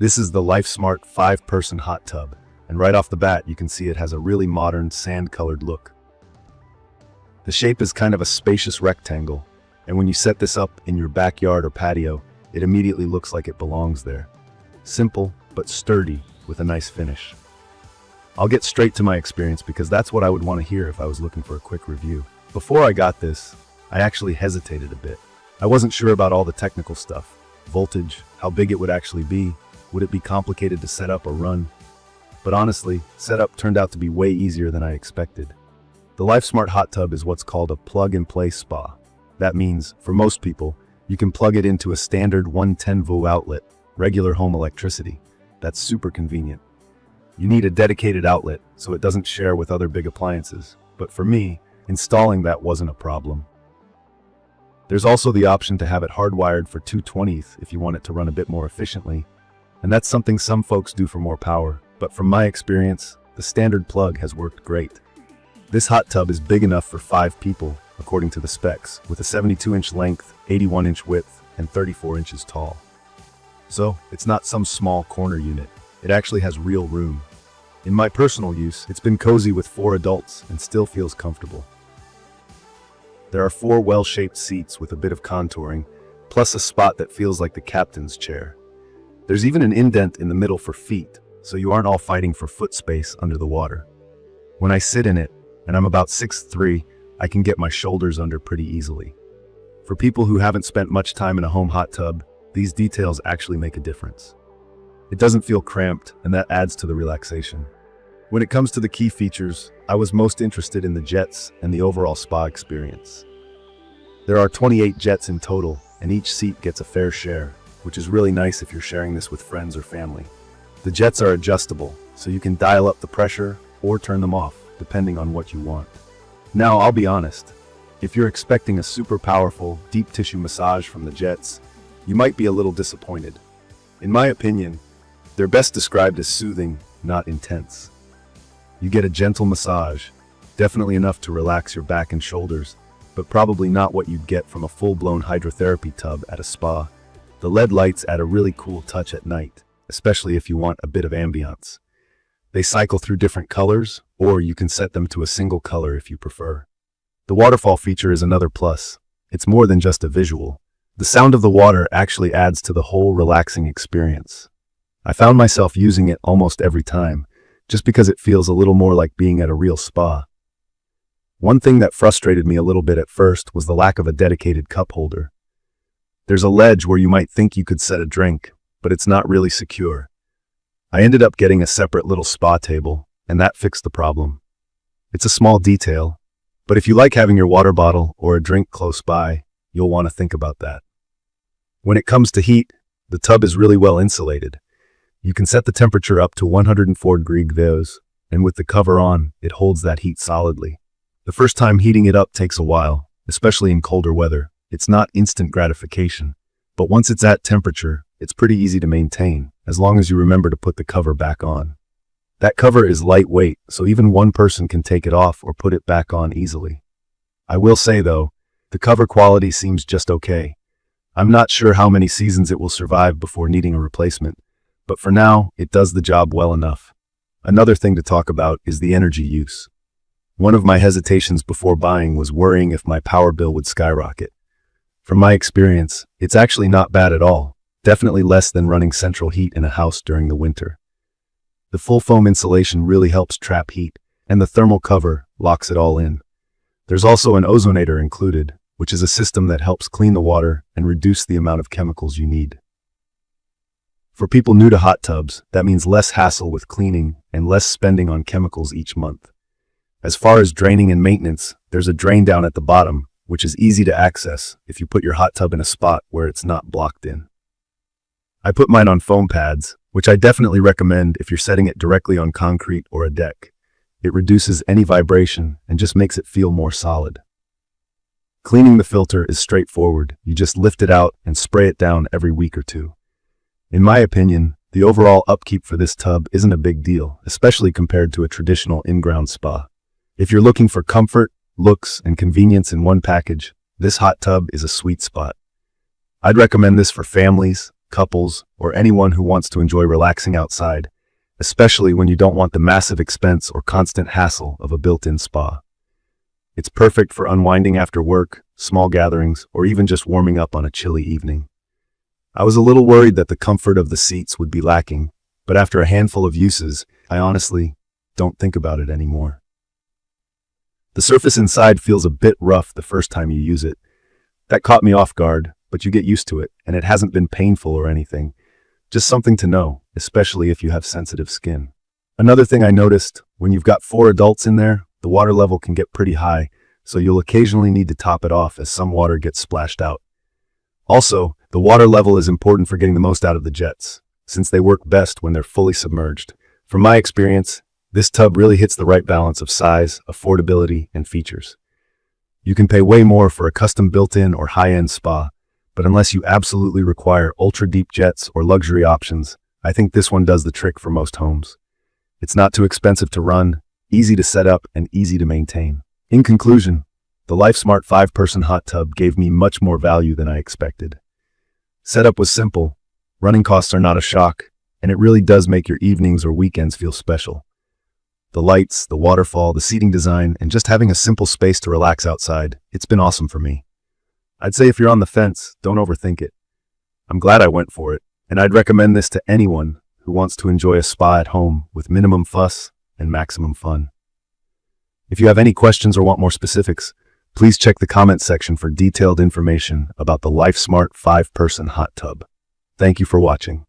This is the LifeSmart 5-person hot tub, and right off the bat you can see it has a really modern sand-colored look. The shape is kind of a spacious rectangle, and when you set this up in your backyard or patio, it immediately looks like it belongs there. Simple, but sturdy, with a nice finish. I'll get straight to my experience because that's what I would want to hear if I was looking for a quick review. Before I got this, I actually hesitated a bit. I wasn't sure about all the technical stuff. Voltage, how big it would actually be, would it be complicated to set up or run? But honestly, setup turned out to be way easier than I expected. The LifeSmart hot tub is what's called a plug-and-play spa. That means, for most people, you can plug it into a standard 110-volt outlet, regular home electricity. That's super convenient. You need a dedicated outlet so it doesn't share with other big appliances. But for me, installing that wasn't a problem. There's also the option to have it hardwired for 220th if you want it to run a bit more efficiently. And that's something some folks do for more power. But from my experience, the standard plug has worked great. This hot tub is big enough for 5 people, according to the specs, with a 72-inch length, 81-inch width, and 34 inches tall. So, it's not some small corner unit. It actually has real room. In my personal use, it's been cozy with 4 adults and still feels comfortable. There are 4 well-shaped seats with a bit of contouring, plus a spot that feels like the captain's chair. There's even an indent in the middle for feet, so you aren't all fighting for foot space under the water. When I sit in it, and I'm about 6'3", I can get my shoulders under pretty easily. For people who haven't spent much time in a home hot tub, these details actually make a difference. It doesn't feel cramped, and that adds to the relaxation. When it comes to the key features, I was most interested in the jets and the overall spa experience. There are 28 jets in total, and each seat gets a fair share, which is really nice if you're sharing this with friends or family. The jets are adjustable, so you can dial up the pressure or turn them off, depending on what you want. Now, I'll be honest, if you're expecting a super powerful, deep tissue massage from the jets, you might be a little disappointed. In my opinion, they're best described as soothing, not intense. You get a gentle massage, definitely enough to relax your back and shoulders, but probably not what you'd get from a full-blown hydrotherapy tub at a spa. The LED lights add a really cool touch at night, especially if you want a bit of ambiance. They cycle through different colors, or you can set them to a single color if you prefer. The waterfall feature is another plus. It's more than just a visual. The sound of the water actually adds to the whole relaxing experience. I found myself using it almost every time, just because it feels a little more like being at a real spa. One thing that frustrated me a little bit at first was the lack of a dedicated cup holder. There's a ledge where you might think you could set a drink, but it's not really secure. I ended up getting a separate little spa table, and that fixed the problem. It's a small detail, but if you like having your water bottle or a drink close by, you'll want to think about that. When it comes to heat, the tub is really well insulated. You can set the temperature up to 104 degrees, and with the cover on, it holds that heat solidly. The first time heating it up takes a while, especially in colder weather. It's not instant gratification, but once it's at temperature, it's pretty easy to maintain, as long as you remember to put the cover back on. That cover is lightweight, so even one person can take it off or put it back on easily. I will say though, the cover quality seems just okay. I'm not sure how many seasons it will survive before needing a replacement, but for now, it does the job well enough. Another thing to talk about is the energy use. One of my hesitations before buying was worrying if my power bill would skyrocket. From my experience, it's actually not bad at all, definitely less than running central heat in a house during the winter. The full foam insulation really helps trap heat, and the thermal cover locks it all in. There's also an Ozonator included, which is a system that helps clean the water and reduce the amount of chemicals you need. For people new to hot tubs, that means less hassle with cleaning and less spending on chemicals each month. As far as draining and maintenance, there's a drain down at the bottom, which is easy to access if you put your hot tub in a spot where it's not blocked in. I put mine on foam pads, which I definitely recommend if you're setting it directly on concrete or a deck. It reduces any vibration and just makes it feel more solid. Cleaning the filter is straightforward. You just lift it out and spray it down every week or 2. In my opinion, the overall upkeep for this tub isn't a big deal, especially compared to a traditional in-ground spa. If you're looking for comfort, looks, and convenience in one package, this hot tub is a sweet spot. I'd recommend this for families, couples, or anyone who wants to enjoy relaxing outside, especially when you don't want the massive expense or constant hassle of a built-in spa. It's perfect for unwinding after work, small gatherings, or even just warming up on a chilly evening. I was a little worried that the comfort of the seats would be lacking, but after a handful of uses, I honestly don't think about it anymore. The surface inside feels a bit rough the first time you use it. That caught me off guard, but you get used to it, and it hasn't been painful or anything. Just something to know, especially if you have sensitive skin. Another thing I noticed, when you've got 4 adults in there, the water level can get pretty high, so you'll occasionally need to top it off as some water gets splashed out. Also, the water level is important for getting the most out of the jets, since they work best when they're fully submerged. From my experience, this tub really hits the right balance of size, affordability, and features. You can pay way more for a custom built-in or high-end spa, but unless you absolutely require ultra-deep jets or luxury options, I think this one does the trick for most homes. It's not too expensive to run, easy to set up, and easy to maintain. In conclusion, the LifeSmart 5-person hot tub gave me much more value than I expected. Setup was simple, running costs are not a shock, and it really does make your evenings or weekends feel special. The lights, the waterfall, the seating design, and just having a simple space to relax outside, it's been awesome for me. I'd say if you're on the fence, don't overthink it. I'm glad I went for it, and I'd recommend this to anyone who wants to enjoy a spa at home with minimum fuss and maximum fun. If you have any questions or want more specifics, please check the comment section for detailed information about the LifeSmart 5-person hot tub. Thank you for watching.